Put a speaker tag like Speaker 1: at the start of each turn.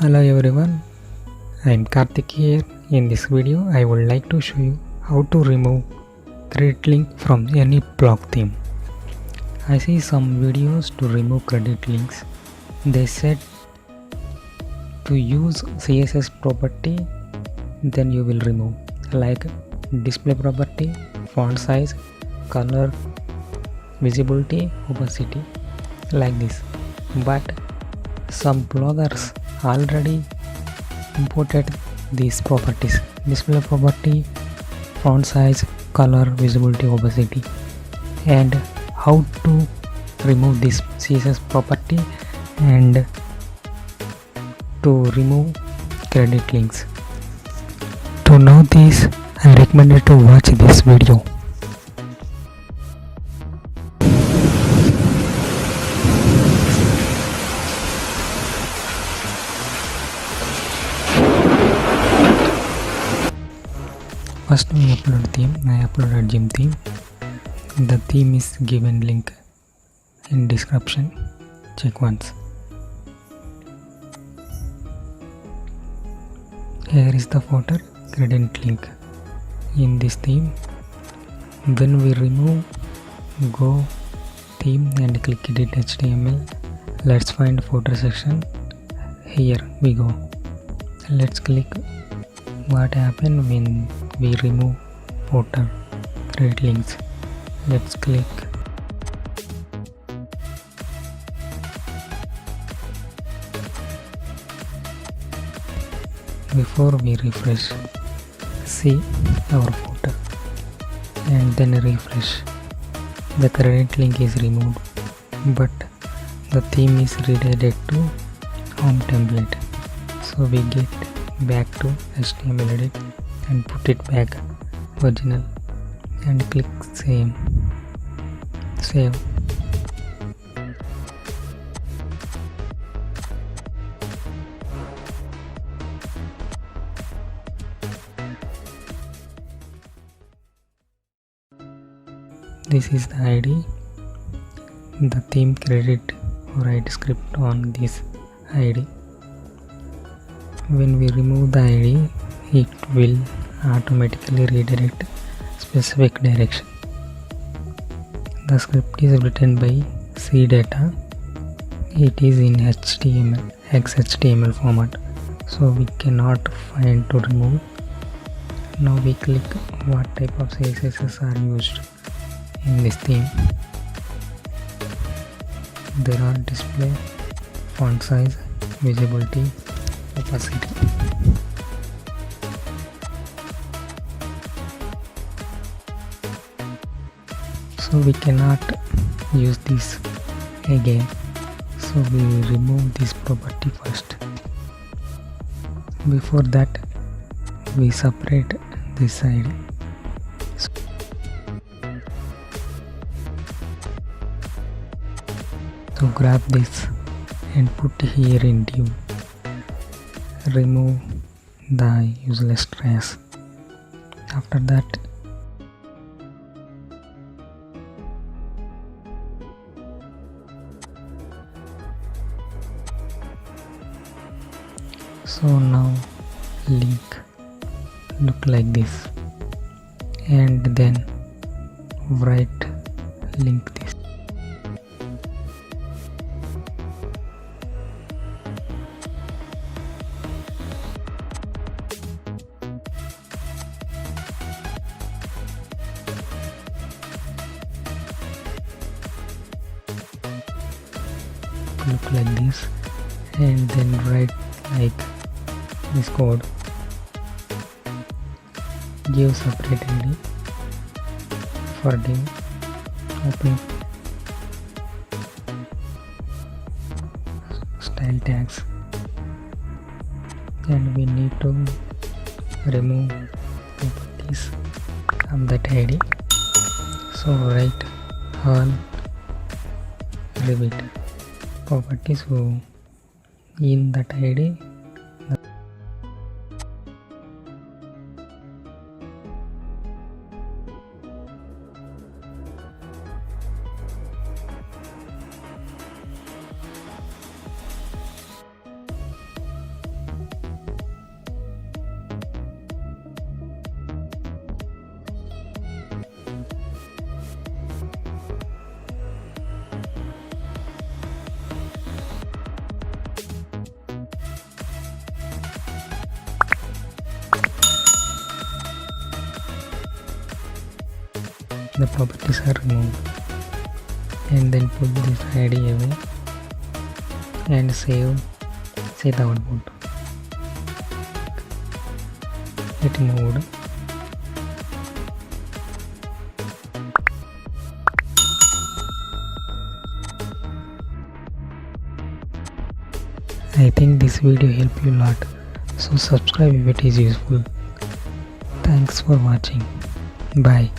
Speaker 1: Hello everyone, I am Karthik here. In this video, I would like to show you how to remove credit link from any blog theme. I see some videos to remove credit links. They said to use CSS property, then you will remove like display property, font size, color, visibility, opacity, like this. But some bloggers already imported these properties: display property, font size, color, visibility, opacity, and how to remove this CSS property and to remove credit links. To know this, I recommend you to watch this video. First we upload theme. I uploaded gym theme. The theme is given link in description. Check once. Here is the footer credit link in this theme. When we remove, go theme and click edit HTML. Let's find footer section. Here we go. Let's click what happened when we remove footer credit links. Let's click. Before we refresh, see our footer and then refresh. The credit link is removed, but the theme is redirected to home template. So we get back to HTML edit and put it back original and click save. This is the ID. The theme credit write script on this ID. When we remove the ID, it will automatically redirect specific direction. The script is written by CData. It is in HTML, XHTML format, so we cannot find to remove. Now we click what type of CSS are used in this theme. There are display, font size, visibility, opacity. So we cannot use this again, so we remove this property first. Before that, we separate this side. So grab this and put here in div. Remove the useless trash. After that, so now link look like this, and then write link this. Look like this, and then write like this code. Give separate ID for div. Open style tags, and we need to remove properties of that ID. So write all repeat properties in that ID. the properties are removed. And then put this ID away and save the output. It moved. I think this video helped you a lot, so subscribe if it is useful. Thanks for watching. Bye.